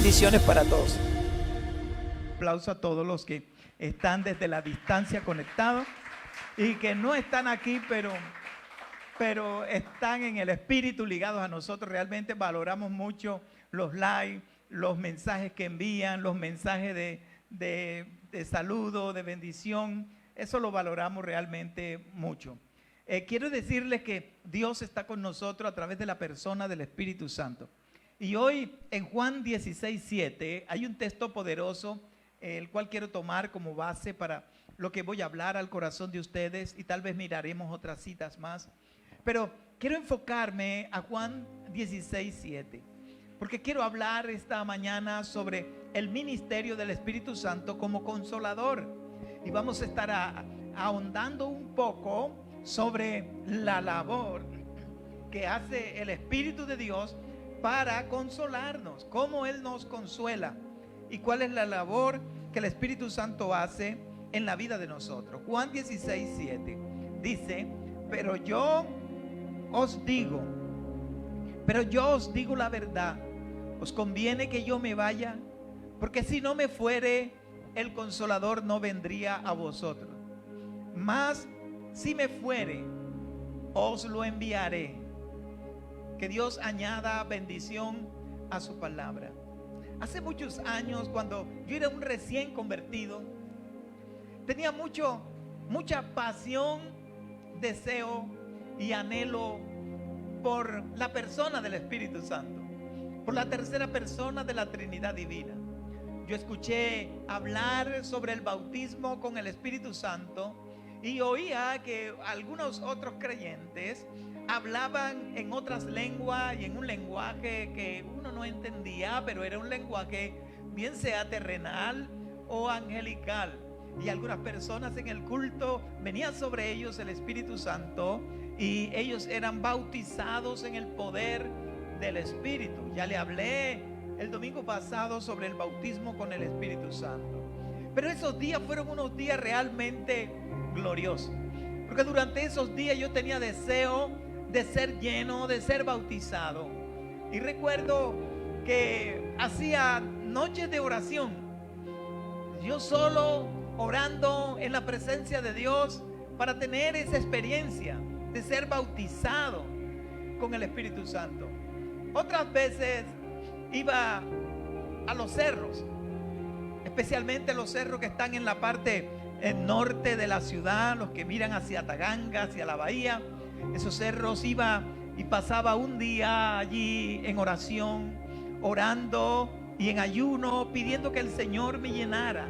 Bendiciones para todos. Aplauso a todos los que están desde la distancia conectados y que no están aquí, pero están en el espíritu ligados a nosotros. Realmente valoramos mucho los likes, los mensajes que envían, los mensajes de saludo, de bendición. Eso lo valoramos realmente mucho. Quiero decirles que Dios está con nosotros a través de la persona del Espíritu Santo. Y hoy en Juan 16:7 hay un texto poderoso, el cual quiero tomar como base para lo que voy a hablar al corazón de ustedes, y tal vez miraremos otras citas más. Pero quiero enfocarme a Juan 16:7, porque quiero hablar esta mañana sobre el ministerio del Espíritu Santo como consolador. Y vamos a estar ahondando un poco sobre la labor que hace el Espíritu de Dios para consolarnos, cómo Él nos consuela y cuál es la labor que el Espíritu Santo hace en la vida de nosotros. Juan 16:7 dice: pero yo os digo la verdad, os conviene que yo me vaya, porque si no me fuere, el Consolador no vendría a vosotros. Mas si me fuere, os lo enviaré. Que Dios añada bendición a su palabra. Hace muchos años, cuando yo era un recién convertido, tenía mucha pasión, deseo y anhelo por la persona del Espíritu Santo, por la tercera persona de la Trinidad Divina. Yo escuché hablar sobre el bautismo con el Espíritu Santo y oía que algunos otros creyentes hablaban en otras lenguas y en un lenguaje que uno no entendía, pero era un lenguaje bien sea terrenal o angelical. Y algunas personas en el culto venía sobre ellos el Espíritu Santo y ellos eran bautizados en el poder del Espíritu. Ya le hablé el domingo pasado sobre el bautismo con el Espíritu Santo. Pero esos días fueron unos días realmente gloriosos, porque durante esos días yo tenía deseo de ser lleno, de ser bautizado. Y recuerdo que hacía noches de oración, yo solo orando en la presencia de Dios para tener esa experiencia de ser bautizado con el Espíritu Santo. Otras veces iba a los cerros, especialmente los cerros que están en la parte norte de la ciudad, los que miran hacia Taganga, hacia la bahía. Esos cerros iba y pasaba un día allí en oración, orando y en ayuno, pidiendo que el Señor me llenara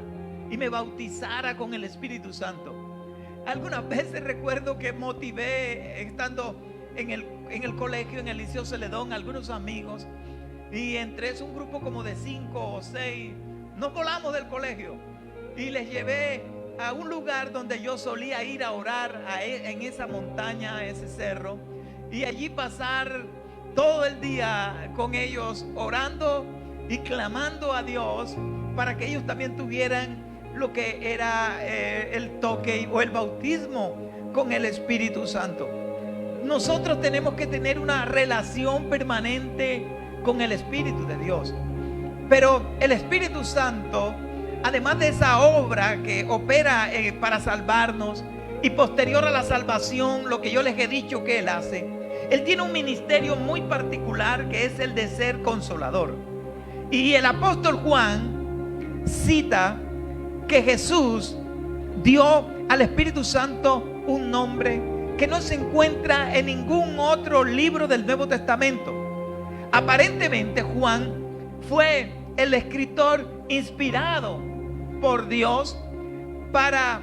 y me bautizara con el Espíritu Santo. Algunas veces recuerdo que motivé, estando en el colegio, en el Liceo Celedón, algunos amigos, y entre eso un grupo como de 5 o 6, nos volamos del colegio y les llevé a un lugar donde yo solía ir a orar, en esa montaña, a ese cerro, y allí pasar todo el día con ellos orando y clamando a Dios para que ellos también tuvieran lo que era el toque o el bautismo con el Espíritu Santo. Nosotros tenemos que tener una relación permanente con el Espíritu de Dios, pero el Espíritu Santo, además de esa obra que opera para salvarnos y posterior a la salvación, lo que yo les he dicho que Él hace, Él tiene un ministerio muy particular que es el de ser consolador. Y el apóstol Juan cita que Jesús dio al Espíritu Santo un nombre que no se encuentra en ningún otro libro del Nuevo Testamento. Aparentemente Juan fue el escritor inspirado por Dios para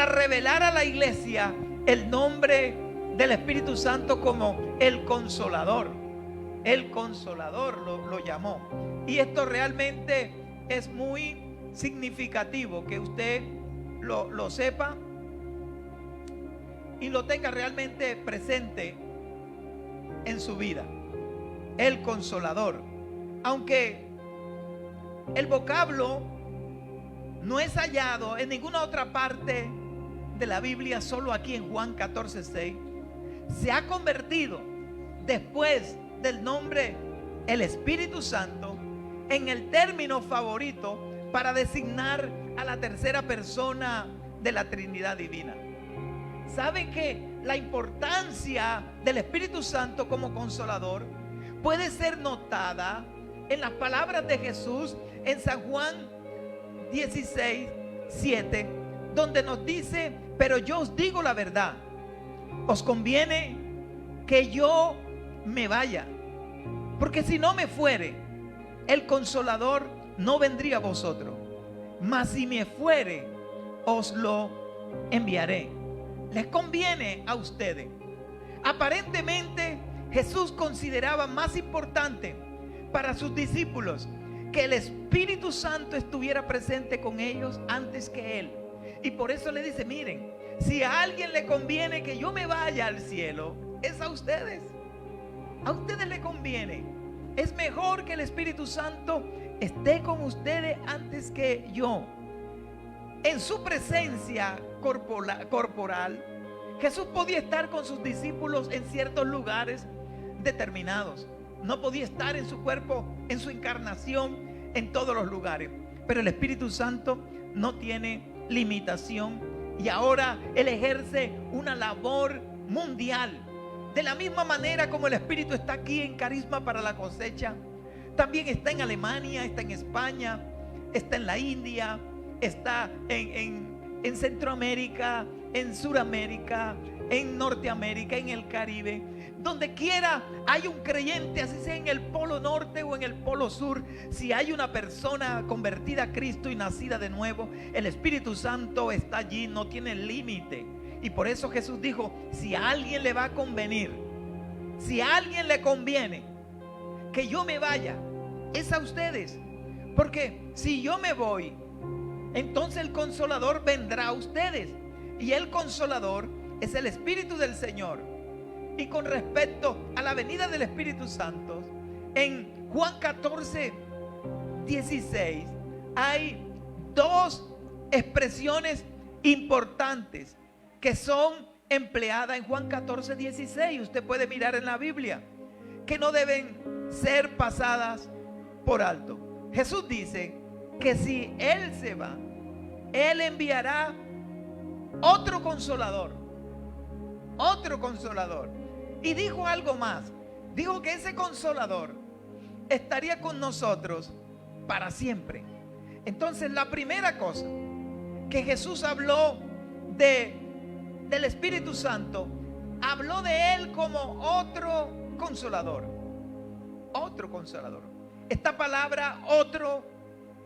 revelar a la iglesia el nombre del Espíritu Santo como el Consolador. El Consolador lo llamó. Y esto realmente es muy significativo que usted lo sepa y lo tenga realmente presente en su vida. El Consolador. Aunque el vocablo no es hallado en ninguna otra parte de la Biblia, solo aquí en Juan 14:6, se ha convertido después del nombre el Espíritu Santo en el término favorito para designar a la tercera persona de la Trinidad Divina. ¿Saben que la importancia del Espíritu Santo como consolador puede ser notada en las palabras de Jesús en San Juan 16:7, donde nos dice: pero yo os digo la verdad, os conviene que yo me vaya, porque si no me fuere, el consolador no vendría a vosotros, mas si me fuere, os lo enviaré. Les conviene a ustedes. Aparentemente Jesús consideraba más importante para sus discípulos que el Espíritu Santo estuviera presente con ellos antes que Él. Y por eso le dice: miren, si a alguien le conviene que yo me vaya al cielo, es a ustedes. A ustedes les conviene. Es mejor que el Espíritu Santo esté con ustedes antes que yo. En su presencia corporal, Jesús podía estar con sus discípulos en ciertos lugares determinados. No podía estar en su cuerpo, en su encarnación, en todos los lugares. Pero el Espíritu Santo no tiene limitación, y ahora Él ejerce una labor mundial. De la misma manera como el Espíritu está aquí en Carisma para la Cosecha, también está en Alemania, está en España, está en la India, está en Centroamérica, en Suramérica, en Norteamérica, en el Caribe. Donde quiera hay un creyente, así sea en el polo norte o en el polo sur, si hay una persona convertida a Cristo y nacida de nuevo, el Espíritu Santo está allí, no tiene límite. Y por eso Jesús dijo: si a alguien le va a convenir, si a alguien le conviene que yo me vaya, es a ustedes. Porque si yo me voy, entonces el Consolador vendrá a ustedes. Y el Consolador es el Espíritu del Señor. Y con respecto a la venida del Espíritu Santo, en Juan 14:16 hay dos expresiones importantes que son empleadas en Juan 14:16. Usted puede mirar en la Biblia, que no deben ser pasadas por alto. Jesús dice que si Él se va, Él enviará otro consolador. Otro consolador. Y dijo algo más. Dijo que ese consolador estaría con nosotros para siempre. Entonces, la primera cosa que Jesús habló del Espíritu Santo, habló de Él como otro consolador. Otro consolador. Esta palabra otro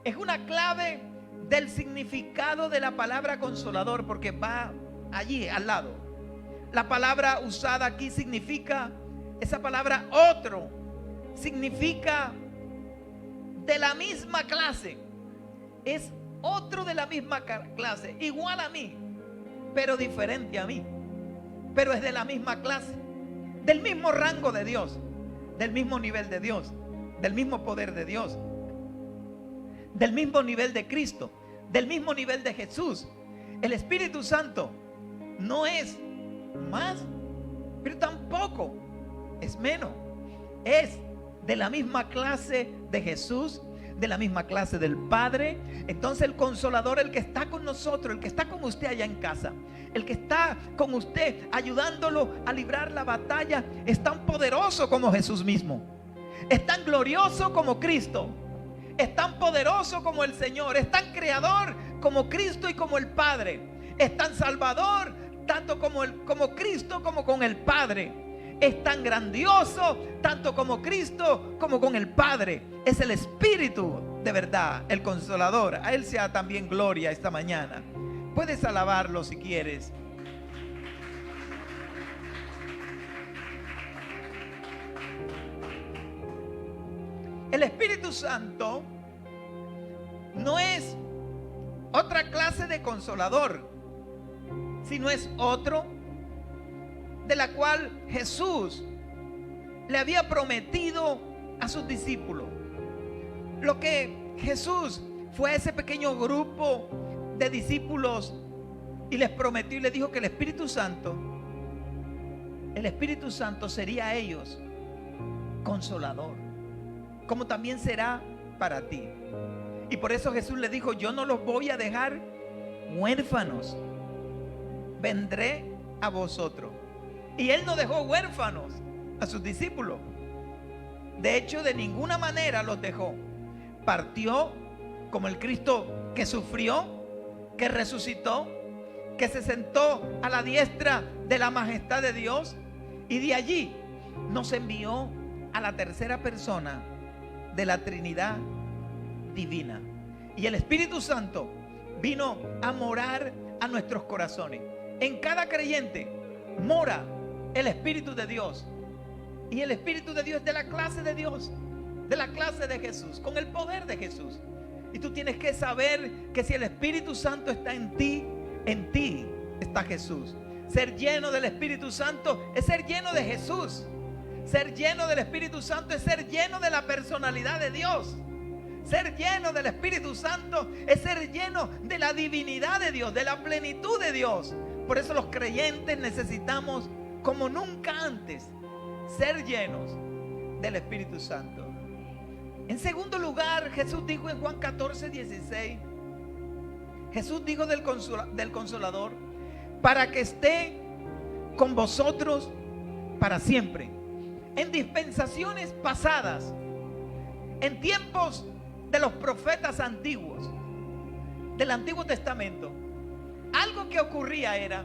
es una clave del significado de la palabra consolador, porque va allí al lado. La palabra usada aquí significa, esa palabra otro, significa de la misma clase. Es otro de la misma clase, igual a mí, pero diferente a mí. Pero es de la misma clase, del mismo rango de Dios, del mismo nivel de Dios, del mismo poder de Dios, del mismo nivel de Cristo, del mismo nivel de Jesús. El Espíritu Santo no es más, pero tampoco es menos. Es de la misma clase de Jesús, de la misma clase del Padre. Entonces el Consolador, el que está con nosotros, el que está con usted allá en casa, el que está con usted ayudándolo a librar la batalla, es tan poderoso como Jesús mismo, es tan glorioso como Cristo, es tan poderoso como el Señor, es tan creador como Cristo y como el Padre, es tan salvador tanto como Cristo como con el Padre, es tan grandioso tanto como Cristo como con el Padre. Es el Espíritu de verdad, el Consolador. A Él sea también gloria esta mañana. Puedes alabarlo si quieres. El Espíritu Santo no es otra clase de consolador, sino es otro de la cual Jesús le había prometido a sus discípulos. Lo que Jesús fue a ese pequeño grupo de discípulos y les prometió y les dijo que el Espíritu Santo sería a ellos consolador, como también será para ti. Y por eso Jesús le dijo: yo no los voy a dejar huérfanos, vendré a vosotros. Y Él no dejó huérfanos a sus discípulos. De hecho, de ninguna manera los dejó. Partió como el Cristo que sufrió, que resucitó, que se sentó a la diestra de la majestad de Dios, y de allí nos envió a la tercera persona de la Trinidad divina. Y el Espíritu Santo vino a morar a nuestros corazones. En cada creyente mora el Espíritu de Dios. Y el Espíritu de Dios es de la clase de Dios, de la clase de Jesús, con el poder de Jesús. Y tú tienes que saber que si el Espíritu Santo está en ti está Jesús. Ser lleno del Espíritu Santo es ser lleno de Jesús. Ser lleno del Espíritu Santo es ser lleno de la personalidad de Dios. Ser lleno del Espíritu Santo es ser lleno de la divinidad de Dios, de la plenitud de Dios. Por eso los creyentes necesitamos, como nunca antes, ser llenos del Espíritu Santo. En segundo lugar, Jesús dijo en Juan 14:16, Jesús dijo del Consolador: para que esté con vosotros para siempre. En dispensaciones pasadas, en tiempos de los profetas antiguos, del Antiguo Testamento, algo que ocurría era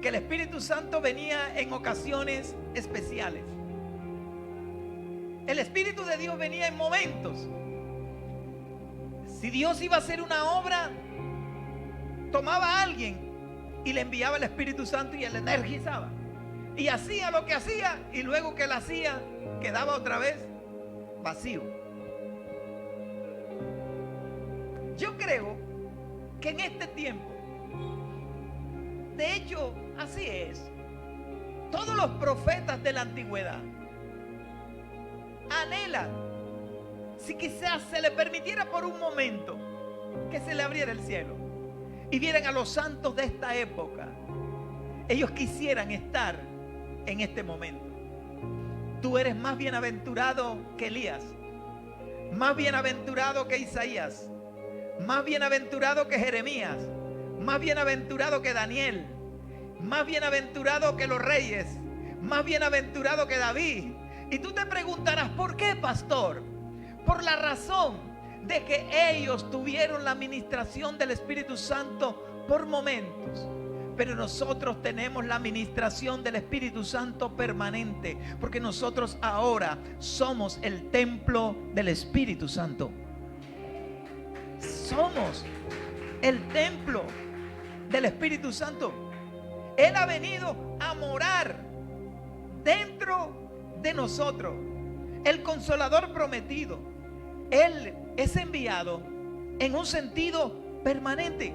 que el Espíritu Santo venía en ocasiones especiales. El Espíritu de Dios venía en momentos. Si Dios iba a hacer una obra, tomaba a alguien y le enviaba el Espíritu Santo y él energizaba. Y hacía lo que hacía, y luego que él hacía, quedaba otra vez vacío. Yo creo que en este tiempo, de hecho, así es. Todos los profetas de la antigüedad anhelan, si quizás se le permitiera por un momento que se le abriera el cielo y vieran a los santos de esta época, ellos quisieran estar en este momento. Tú eres más bienaventurado que Elías, más bienaventurado que Isaías, más bienaventurado que Jeremías, más bienaventurado que Daniel, más bienaventurado que los reyes, más bienaventurado que David. Y tú te preguntarás: ¿por qué, pastor? Por la razón de que ellos tuvieron la administración del Espíritu Santo por momentos. Pero nosotros tenemos la administración del Espíritu Santo permanente, porque nosotros ahora somos el templo del Espíritu Santo. Somos el templo del Espíritu Santo. Él ha venido a morar dentro de nosotros. El Consolador prometido, Él es enviado en un sentido permanente.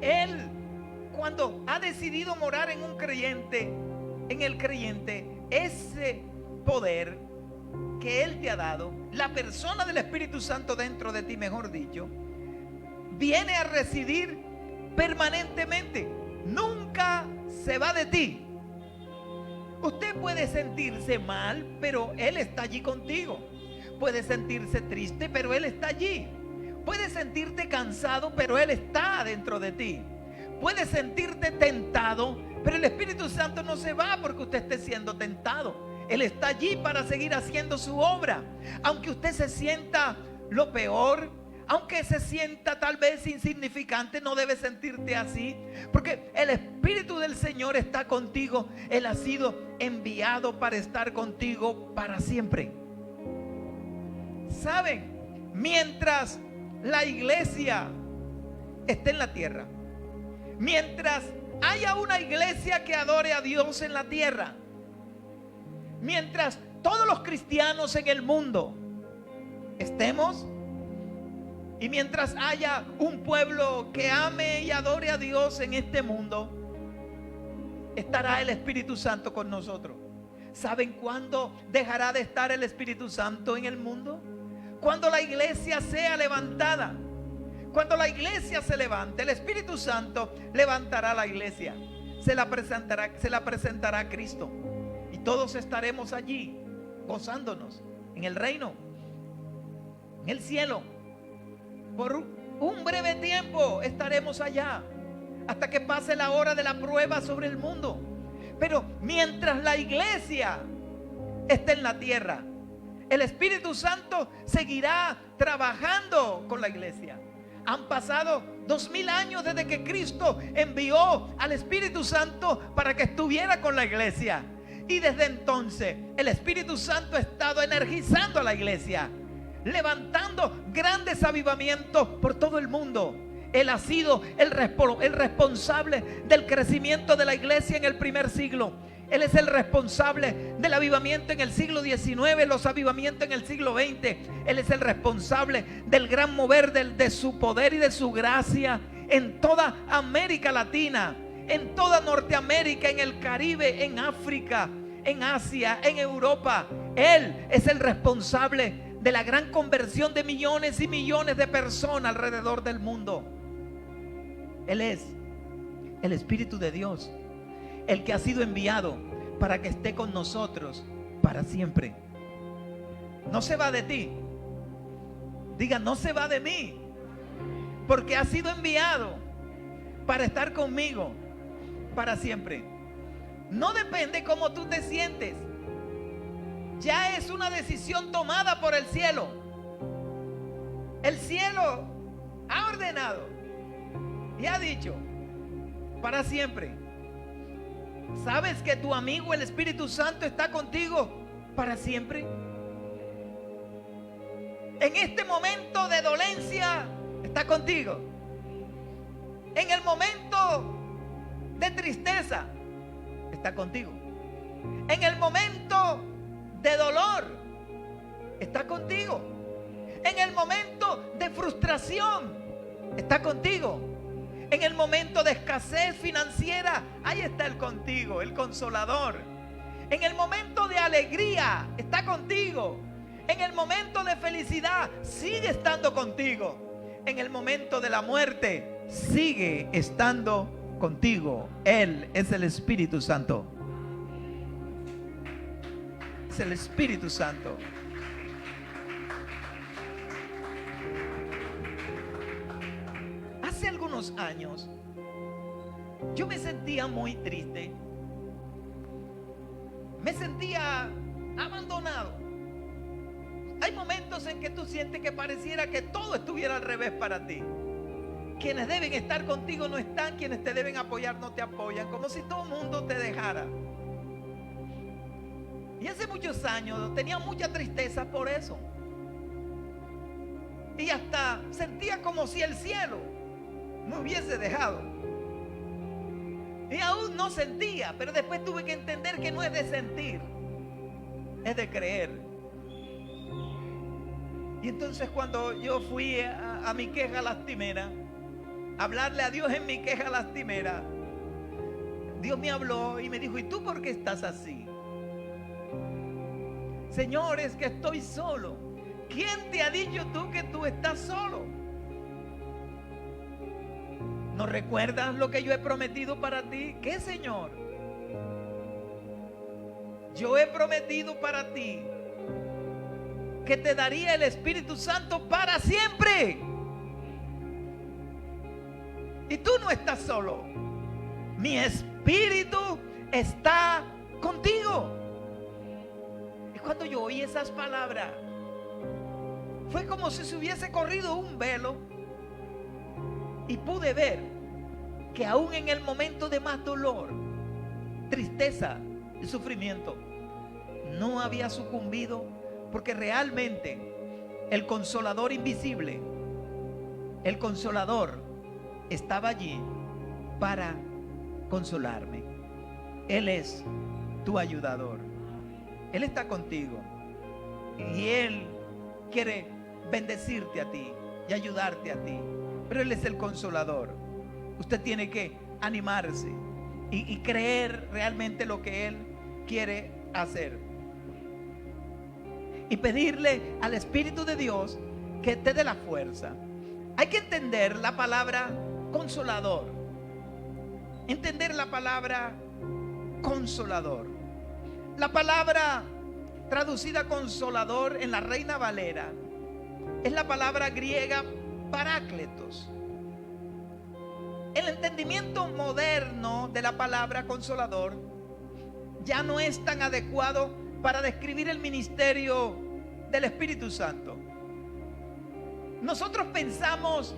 Él, cuando ha decidido morar en un creyente, en el creyente, ese poder que Él te ha dado, la persona del Espíritu Santo dentro de ti, mejor dicho, viene a residir permanentemente. Nunca se va de ti. Usted puede sentirse mal, pero Él está allí contigo. Puede sentirse triste, pero Él está allí. Puede sentirte cansado, pero Él está dentro de ti. Puede sentirte tentado, pero el Espíritu Santo no se va porque usted esté siendo tentado. Él está allí para seguir haciendo su obra. Aunque usted se sienta lo peor, aunque se sienta tal vez insignificante, no debe sentirte así, porque el Espíritu del Señor está contigo. Él ha sido enviado para estar contigo para siempre. ¿Saben? Mientras la iglesia esté en la tierra, mientras haya una iglesia que adore a Dios en la tierra, mientras todos los cristianos en el mundo estemos, y mientras haya un pueblo que ame y adore a Dios en este mundo, estará el Espíritu Santo con nosotros. ¿Saben cuándo dejará de estar el Espíritu Santo en el mundo? Cuando la iglesia sea levantada. Cuando la iglesia se levante, el Espíritu Santo levantará a la iglesia. Se la presentará a Cristo. Y todos estaremos allí gozándonos en el reino. en el cielo. Por un breve tiempo estaremos allá, hasta que pase la hora de la prueba sobre el mundo. Pero mientras la iglesia esté en la tierra, el Espíritu Santo seguirá trabajando con la iglesia. Han pasado 2000 años desde que Cristo envió al Espíritu Santo para que estuviera con la iglesia. Y desde entonces el Espíritu Santo ha estado energizando a la iglesia, levantando grandes avivamientos por todo el mundo. Él ha sido el responsable del crecimiento de la iglesia en el primer siglo. Él es el responsable del avivamiento en el siglo XIX, los avivamientos en el siglo XX. Él es el responsable del gran mover de su poder y de su gracia en toda América Latina, en toda Norteamérica, en el Caribe, en África, en Asia, en Europa. Él es el responsable de la gran conversión de millones y millones de personas alrededor del mundo. Él es el Espíritu de Dios, el que ha sido enviado para que esté con nosotros para siempre. No se va de ti. Diga, no se va de mí, porque ha sido enviado para estar conmigo para siempre. No depende cómo tú te sientes. Ya es una decisión tomada por el cielo. El cielo ha ordenado y ha dicho para siempre. ¿Sabes que tu amigo el Espíritu Santo está contigo para siempre? En este momento de dolencia está contigo. En el momento de tristeza está contigo. En el momento de dolor está contigo. En el momento de frustración está contigo. En el momento de escasez financiera, ahí está Él contigo, el Consolador. En el momento de alegría, está contigo. En el momento de felicidad, sigue estando contigo. En el momento de la muerte, sigue estando contigo. Él es el Espíritu Santo. Es el Espíritu Santo. Hace algunos años yo me sentía muy triste. Me sentía abandonado. Hay momentos en que tú sientes que pareciera que todo estuviera al revés para ti. Quienes deben estar contigo no están, quienes te deben apoyar no te apoyan, como si todo el mundo te dejara. Y hace muchos años tenía mucha tristeza por eso. Y hasta sentía como si el cielo me hubiese dejado. Y aún no sentía, pero después tuve que entender que no es de sentir, es de creer. Y entonces cuando yo fui a mi queja lastimera, a hablarle a Dios en mi queja lastimera, Dios me habló y me dijo: ¿y tú por qué estás así? Señor, es que estoy solo. ¿Quién te ha dicho tú que tú estás solo? ¿No recuerdas lo que yo he prometido para ti? ¿Qué, Señor? Yo he prometido para ti que te daría el Espíritu Santo para siempre. Y tú no estás solo. Mi Espíritu está contigo. Y cuando yo oí esas palabras, fue como si se hubiese corrido un velo. Y pude ver que aún en el momento de más dolor, tristeza y sufrimiento, no había sucumbido, porque realmente el Consolador invisible, el Consolador, estaba allí para consolarme. Él es tu ayudador. Él está contigo y Él quiere bendecirte a ti y ayudarte a ti. Pero Él es el Consolador. Usted tiene que animarse y creer realmente lo que Él quiere hacer. Y pedirle al Espíritu de Dios que te dé la fuerza. Hay que entender la palabra consolador. Entender la palabra consolador. La palabra traducida consolador en la Reina Valera es la palabra griega parácletos. El entendimiento moderno de la palabra consolador ya no es tan adecuado para describir el ministerio del Espíritu Santo. Nosotros pensamos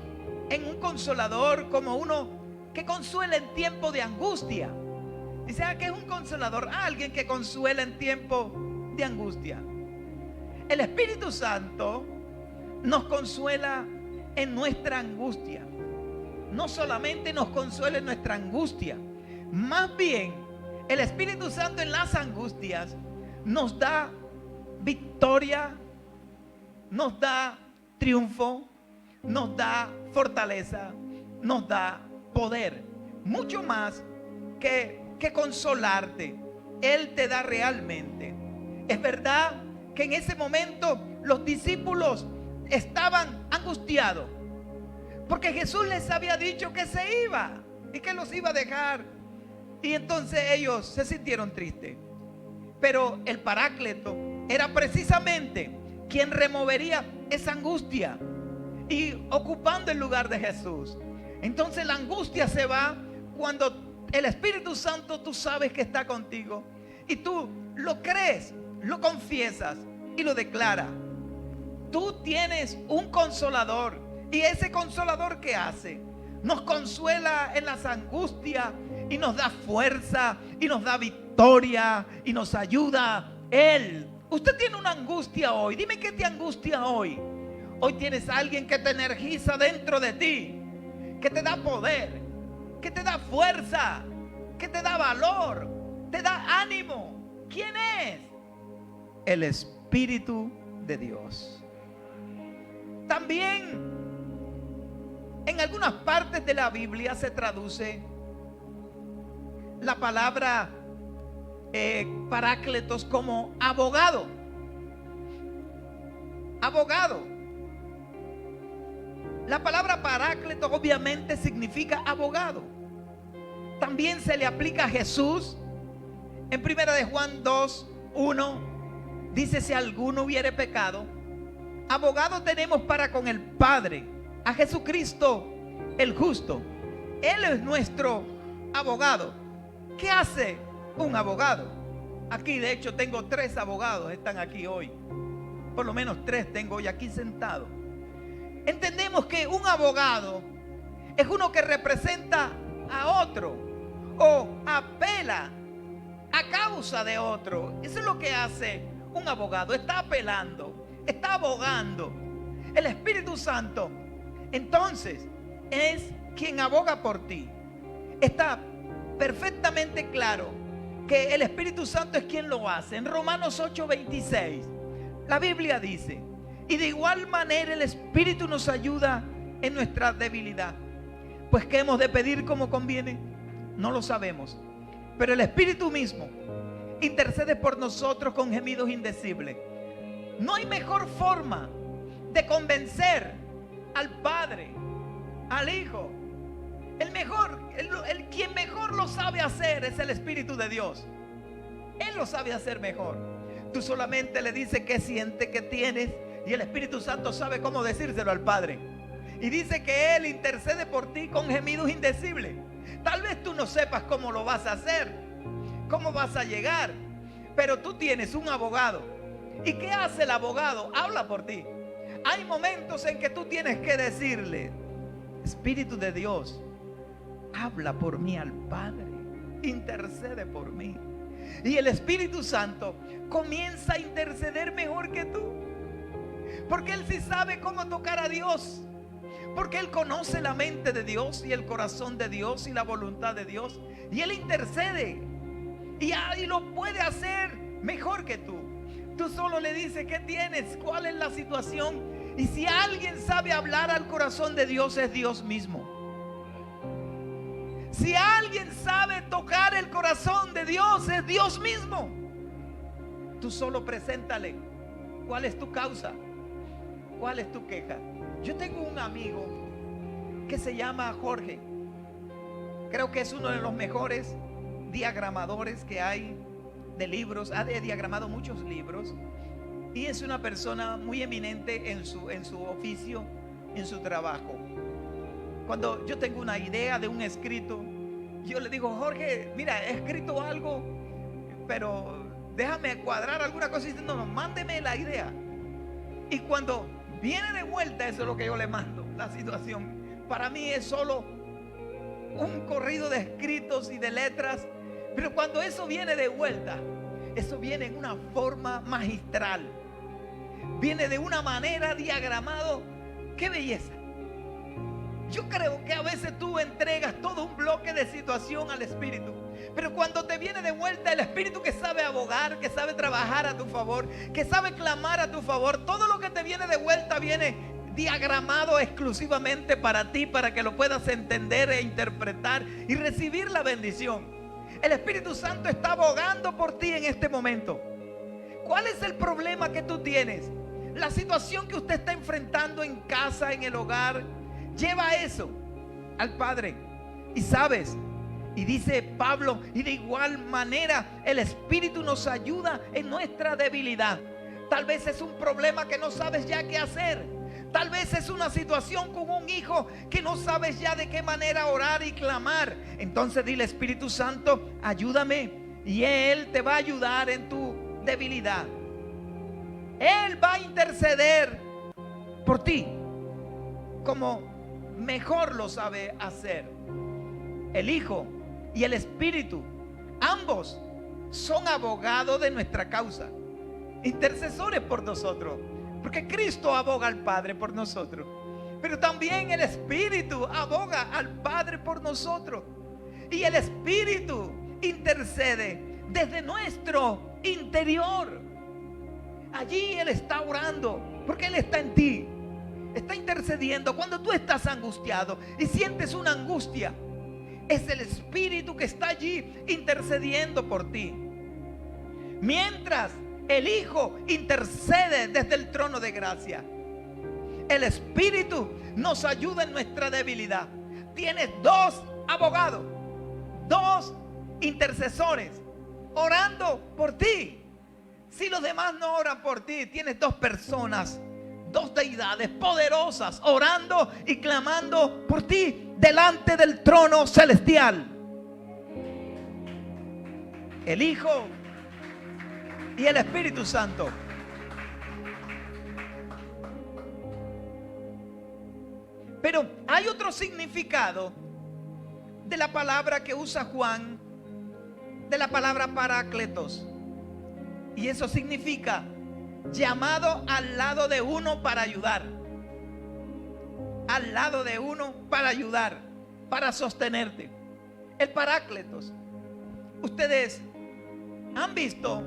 en un consolador como uno que consuela en tiempo de angustia. Dice, ¿qué es un consolador? Alguien que consuela en tiempo de angustia. El Espíritu Santo nos consuela en nuestra angustia. No solamente nos consuela en nuestra angustia, más bien el Espíritu Santo en las angustias nos da victoria, nos da triunfo, nos da fortaleza, nos da poder. Mucho más que consolarte, Él te da realmente. Es verdad que en ese momento los discípulos estaban angustiados, porque Jesús les había dicho que se iba y que los iba a dejar. Y entonces ellos se sintieron tristes. Pero el Paráclito era precisamente quien removería esa angustia y ocupando el lugar de Jesús. Entonces la angustia se va cuando el Espíritu Santo, tú sabes que está contigo y tú lo crees, lo confiesas y lo declaras. Tú tienes un consolador, y ese consolador, ¿qué hace? Nos consuela en las angustias y nos da fuerza y nos da victoria y nos ayuda Él. Usted tiene una angustia hoy. Dime qué te angustia hoy. Hoy tienes a alguien que te energiza dentro de ti, que te da poder, que te da fuerza, que te da valor, te da ánimo. ¿Quién es? El Espíritu de Dios. También en algunas partes de la Biblia se traduce la palabra parácletos como abogado. Abogado. La palabra parácletos obviamente significa abogado. También se le aplica a Jesús. En 1 de Juan 2:1 dice: si alguno hubiere pecado, abogado tenemos para con el Padre, a Jesucristo el justo. Él es nuestro abogado. ¿Qué hace un abogado? Aquí de hecho tengo 3 abogados, están aquí hoy. Por lo menos 3 tengo hoy aquí sentados. Entendemos que un abogado es uno que representa a otro o apela a causa de otro. Eso es lo que hace un abogado. Está apelando, está abogando. El Espíritu Santo entonces es quien aboga por ti. Está perfectamente claro que el Espíritu Santo es quien lo hace. En Romanos 8:26 la Biblia dice: y de igual manera el Espíritu nos ayuda en nuestra debilidad. Pues ¿qué hemos de pedir como conviene? No lo sabemos, pero el Espíritu mismo intercede por nosotros con gemidos indecibles. No hay mejor forma de convencer al Padre, al Hijo. Quien mejor lo sabe hacer es el Espíritu de Dios. Él lo sabe hacer mejor. Tú solamente le dices qué sientes, qué tienes, y el Espíritu Santo sabe cómo decírselo al Padre. Y dice que Él intercede por ti con gemidos indecibles. Tal vez tú no sepas cómo lo vas a hacer, cómo vas a llegar, pero tú tienes un abogado. ¿Y qué hace el abogado? Habla por ti. Hay momentos en que tú tienes que decirle: Espíritu de Dios, habla por mí al Padre, intercede por mí. Y el Espíritu Santo comienza a interceder mejor que tú, porque Él sí sabe cómo tocar a Dios, porque Él conoce la mente de Dios y el corazón de Dios y la voluntad de Dios, y Él intercede y lo puede hacer mejor que tú. Tú solo le dices qué tienes, cuál es la situación, y si alguien sabe hablar al corazón de Dios, es Dios mismo. Si alguien sabe tocar el corazón de Dios, es Dios mismo. Tú solo preséntale cuál es tu causa, cuál es tu queja. Yo tengo un amigo que se llama Jorge. Creo que es uno de los mejores diagramadores que hay de libros. Ha diagramado muchos libros. y es una persona muy eminente en su oficio, en su trabajo. Cuando yo tengo una idea de un escrito, yo le digo: Jorge, mira, he escrito algo, pero déjame cuadrar alguna cosa. Y dice: no, mándeme la idea. Y cuando viene de vuelta, eso es lo que yo le mando, la situación. Para mí es solo un corrido de escritos y de letras, pero cuando eso viene de vuelta, eso viene en una forma magistral, viene de una manera diagramado. ¡Qué belleza! Yo creo que a veces tú entregas todo un bloque de situación al Espíritu, pero cuando te viene de vuelta el Espíritu, que sabe abogar, que sabe trabajar a tu favor, que sabe clamar a tu favor, todo lo que te viene de vuelta viene diagramado exclusivamente para ti, para que lo puedas entender e interpretar y recibir la bendición. El Espíritu Santo está abogando por ti en este momento. ¿Cuál es el problema que tú tienes? La situación que usted está enfrentando en casa, en el hogar. Lleva eso al Padre. Y sabes, y dice Pablo, y de igual manera el Espíritu nos ayuda en nuestra debilidad. Tal vez es un problema que no sabes ya qué hacer. Tal vez es una situación con un hijo que no sabes ya de qué manera orar y clamar. Entonces dile: Espíritu Santo, ayúdame. Y Él te va a ayudar en tu debilidad. Él va a interceder por ti como mejor lo sabe hacer. El Hijo y el Espíritu, ambos son abogados de nuestra causa, intercesores por nosotros, porque Cristo aboga al Padre por nosotros, pero también el Espíritu aboga al Padre por nosotros. Y el Espíritu intercede desde nuestro interior. Allí Él está orando, porque Él está en ti. Está intercediendo. Cuando tú estás angustiado y sientes una angustia, es el Espíritu que está allí intercediendo por ti. Mientras el Hijo intercede desde el trono de gracia, el Espíritu nos ayuda en nuestra debilidad. Tienes dos abogados, dos intercesores orando por ti. Si los demás no oran por ti, tienes dos personas, dos deidades poderosas orando y clamando por ti delante del trono celestial. El Hijo y el Espíritu Santo. Pero hay otro significado de la palabra que usa Juan, de la palabra parácletos. Y eso significa llamado al lado de uno para ayudar. Al lado de uno para ayudar, para sostenerte. El parácletos. Ustedes han visto,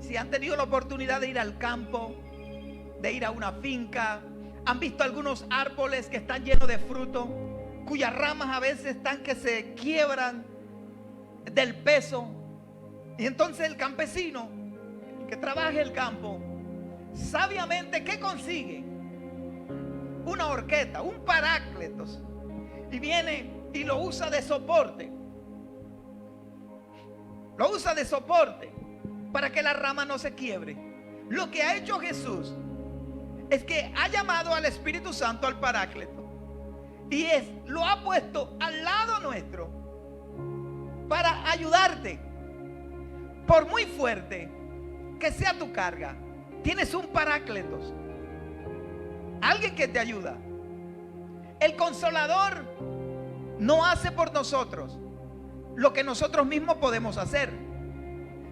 si han tenido la oportunidad de ir al campo, de ir a una finca, han visto algunos árboles que están llenos de fruto, cuyas ramas a veces están que se quiebran del peso. Y entonces el campesino que trabaja el campo, sabiamente, ¿qué consigue? Una horqueta, un parácletos, y viene y lo usa de soporte. Lo usa de soporte para que la rama no se quiebre. Lo que ha hecho Jesús es que ha llamado al Espíritu Santo al parácleto, y lo ha puesto al lado nuestro para ayudarte. Por muy fuerte que sea tu carga, tienes un parácletos, alguien que te ayuda. El Consolador no hace por nosotros lo que nosotros mismos podemos hacer,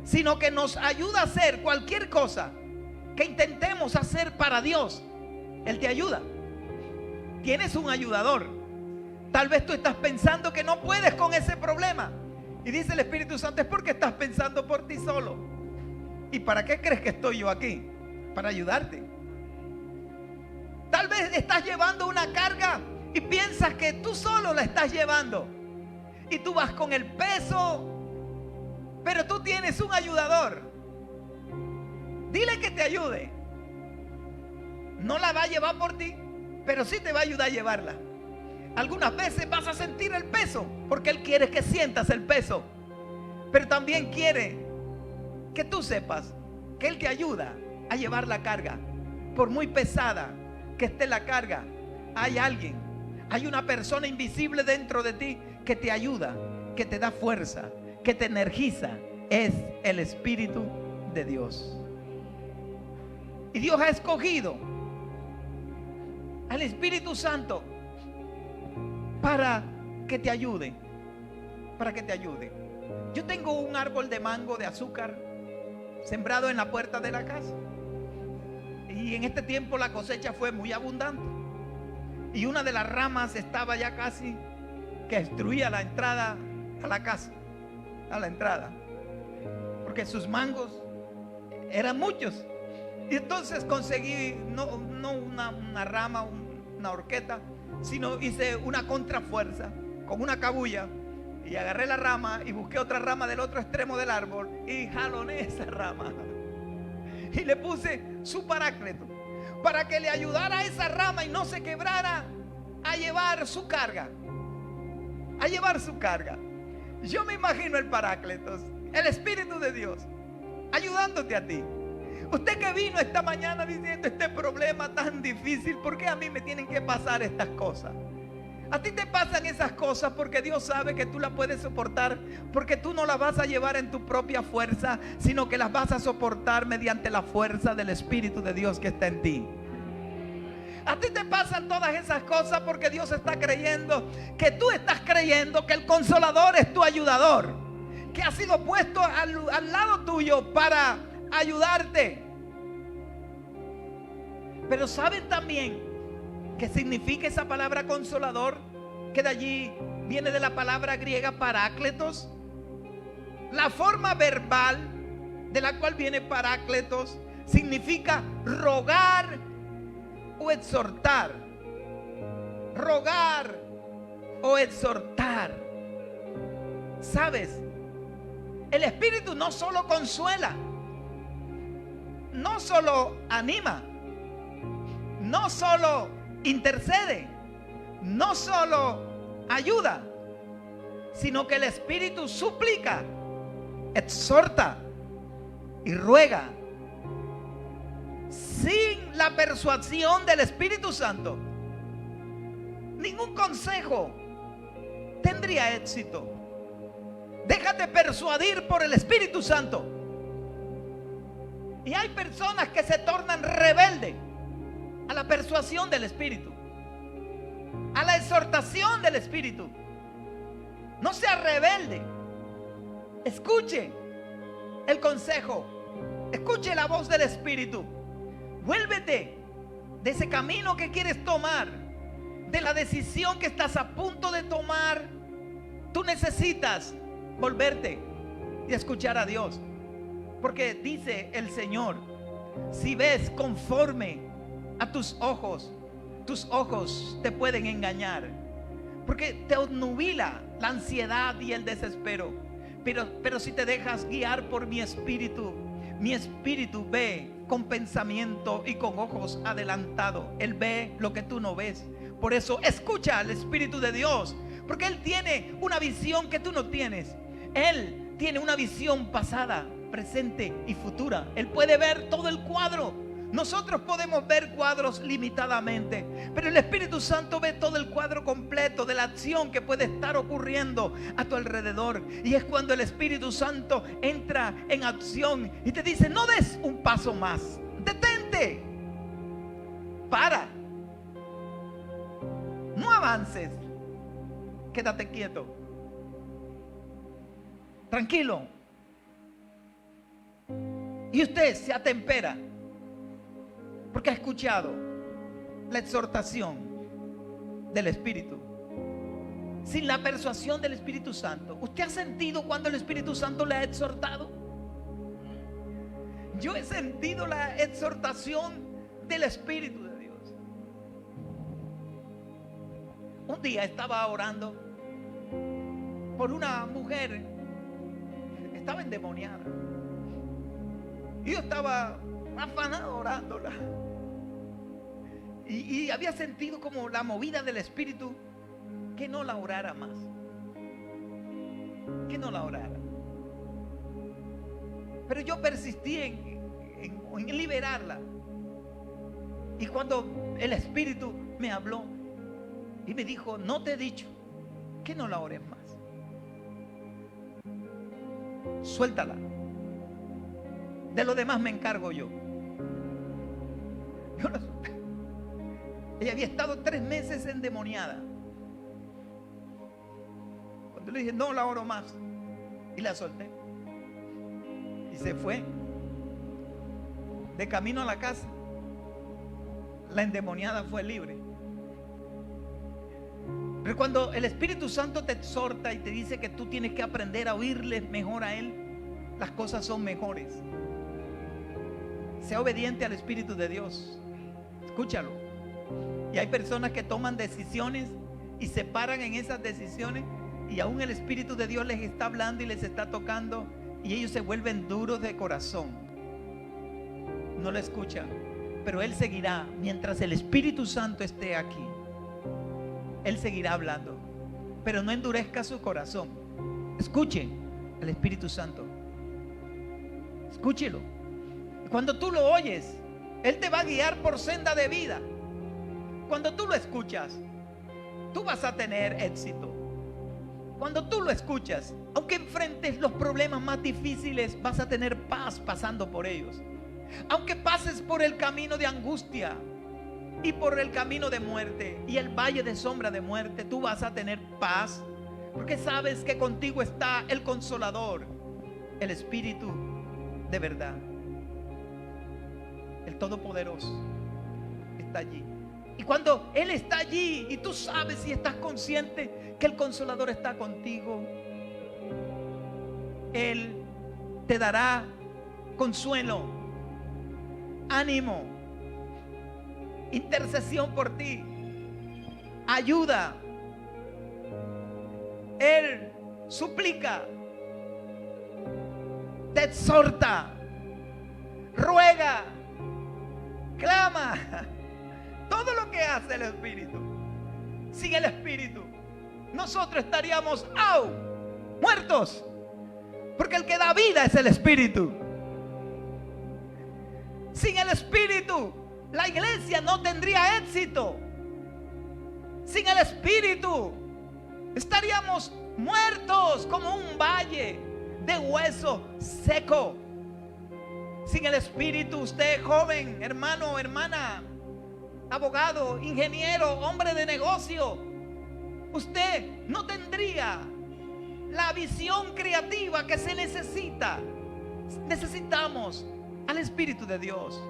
sino que nos ayuda a hacer cualquier cosa que intentemos hacer para Dios. Él te ayuda. Tienes un ayudador. Tal vez tú estás pensando que no puedes con ese problema, y dice el Espíritu Santo: es porque estás pensando por ti solo. ¿Y para qué crees que estoy yo aquí? Para ayudarte. Tal vez estás llevando una carga y piensas que tú solo la estás llevando, y tú vas con el peso, pero tú tienes un ayudador. Dile que te ayude. No la va a llevar por ti, pero sí te va a ayudar a llevarla. Algunas veces vas a sentir el peso, porque Él quiere que sientas el peso, pero también quiere que tú sepas que Él te ayuda a llevar la carga. Por muy pesada que esté la carga, hay alguien, hay una persona invisible dentro de ti que te ayuda, que te da fuerza, que te energiza. Es el Espíritu de Dios. Y Dios ha escogido al Espíritu Santo para que te ayude. Para que te ayude. Yo tengo un árbol de mango de azúcar sembrado en la puerta de la casa. Y en este tiempo la cosecha fue muy abundante. Y una de las ramas estaba ya casi que destruía la entrada a la casa, a la entrada, porque sus mangos eran muchos. Y entonces conseguí no una rama, una horqueta, sino hice una contrafuerza con una cabulla y agarré la rama y busqué otra rama del otro extremo del árbol y jaloné esa rama y le puse su paráclito para que le ayudara a esa rama y no se quebrara a llevar su carga. A llevar su carga. Yo me imagino el Paráclitos, el Espíritu de Dios, ayudándote a ti. Usted que vino esta mañana diciendo este problema tan difícil, ¿por qué a mí me tienen que pasar estas cosas? A ti te pasan esas cosas porque Dios sabe que tú las puedes soportar, porque tú no las vas a llevar en tu propia fuerza, sino que las vas a soportar mediante la fuerza del Espíritu de Dios que está en ti. A ti te pasan todas esas cosas porque Dios está creyendo que tú estás creyendo que el Consolador es tu ayudador, que ha sido puesto al lado tuyo para ayudarte. Pero ¿saben también qué significa esa palabra consolador? Que de allí viene de la palabra griega parácletos. La forma verbal de la cual viene parácletos significa rogar o exhortar. Rogar o exhortar. ¿Sabes? El Espíritu no solo consuela, no solo anima, no solo intercede, no solo ayuda, sino que el Espíritu suplica, exhorta y ruega. Sin la persuasión del Espíritu Santo, ningún consejo tendría éxito. Déjate persuadir por el Espíritu Santo. Y hay personas que se tornan rebeldes a la persuasión del Espíritu, a la exhortación del Espíritu. No sea rebelde. Escuche el consejo, escuche la voz del Espíritu. Vuélvete de ese camino que quieres tomar, de la decisión que estás a punto de tomar. Tú necesitas volverte y escuchar a Dios, porque dice el Señor: si ves conforme a tus ojos te pueden engañar, porque te obnubila la ansiedad y el desespero. Pero si te dejas guiar por mi espíritu ve con pensamiento y con ojos adelantados. Él ve lo que tú no ves. Por eso escucha al Espíritu de Dios, porque Él tiene una visión que tú no tienes. Él tiene una visión pasada, presente y futura. Él puede ver todo el cuadro. Nosotros podemos ver cuadros limitadamente, pero el Espíritu Santo ve todo el cuadro completo de la acción que puede estar ocurriendo a tu alrededor. Y es cuando el Espíritu Santo entra en acción y te dice: no des un paso más, detente, para, no avances, quédate quieto, tranquilo. Y usted se atempera porque ha escuchado la exhortación del Espíritu. Sin la persuasión del Espíritu Santo, ¿usted ha sentido cuando el Espíritu Santo le ha exhortado? Yo he sentido la exhortación del Espíritu de Dios. Un día estaba orando por una mujer, estaba endemoniada, y yo estaba afanado orándola. Y había sentido como la movida del Espíritu que no la orara más, que no la orara. Pero yo persistí en liberarla. Y cuando el Espíritu me habló y me dijo, no te he dicho que no la ores más. Suéltala. De lo demás me encargo yo. Yo la solté. Ella había estado 3 meses endemoniada. Cuando le dije, no la oro más, y la solté, y se fue. De camino a la casa, la endemoniada fue libre. Pero cuando el Espíritu Santo te exhorta y te dice que tú tienes que aprender a oírle mejor a Él, las cosas son mejores. Sea obediente al Espíritu de Dios. Escúchalo. Y hay personas que toman decisiones y se paran en esas decisiones, y aún el Espíritu de Dios les está hablando y les está tocando, y ellos se vuelven duros de corazón. No lo escuchan, pero Él seguirá. Mientras el Espíritu Santo esté aquí, Él seguirá hablando. Pero no endurezca su corazón. Escuche al Espíritu Santo. Escúchelo. Cuando tú lo oyes, Él te va a guiar por senda de vida. Cuando tú lo escuchas, tú vas a tener éxito. Cuando tú lo escuchas, aunque enfrentes los problemas más difíciles, vas a tener paz pasando por ellos. Aunque pases por el camino de angustia y por el camino de muerte y el valle de sombra de muerte, tú vas a tener paz, porque sabes que contigo está el Consolador, el Espíritu de verdad. El Todopoderoso está allí. Y cuando Él está allí y tú sabes y estás consciente que el Consolador está contigo, Él te dará consuelo, ánimo, intercesión por ti, ayuda. Él suplica, te exhorta, ruega, clama. Todo lo que hace el Espíritu. Sin el Espíritu, nosotros estaríamos muertos, porque el que da vida es el Espíritu. Sin el Espíritu, la iglesia no tendría éxito. Sin el Espíritu, estaríamos muertos como un valle de hueso seco. Sin el Espíritu, usted joven, hermano, hermana, abogado, ingeniero, hombre de negocio, usted no tendría la visión creativa que se necesita. Necesitamos al Espíritu de Dios.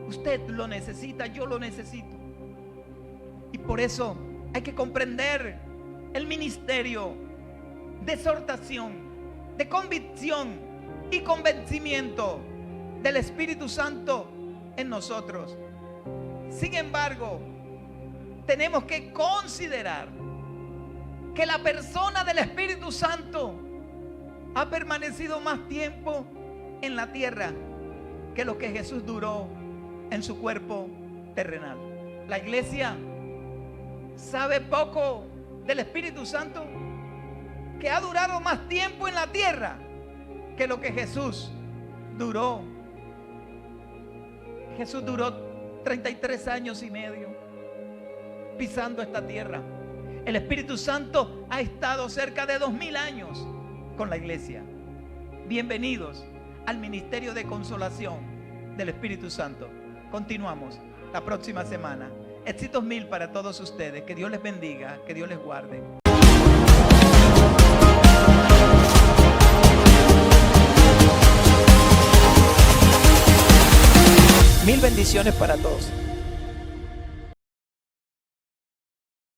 Usted lo necesita, yo lo necesito. Y por eso hay que comprender el ministerio de exhortación, de convicción y convencimiento del Espíritu Santo en nosotros. Sin embargo, tenemos que considerar que la persona del Espíritu Santo ha permanecido más tiempo en la tierra que lo que Jesús duró en su cuerpo terrenal. La iglesia sabe poco del Espíritu Santo, que ha durado más tiempo en la tierra que lo que Jesús duró. Jesús duró 33 años y medio pisando esta tierra. El Espíritu Santo ha estado cerca de 2000 años con la iglesia. Bienvenidos al ministerio de consolación del Espíritu Santo. Continuamos la próxima semana. Éxitos 1000 para todos ustedes. Que Dios les bendiga, que Dios les guarde. Mil bendiciones para todos.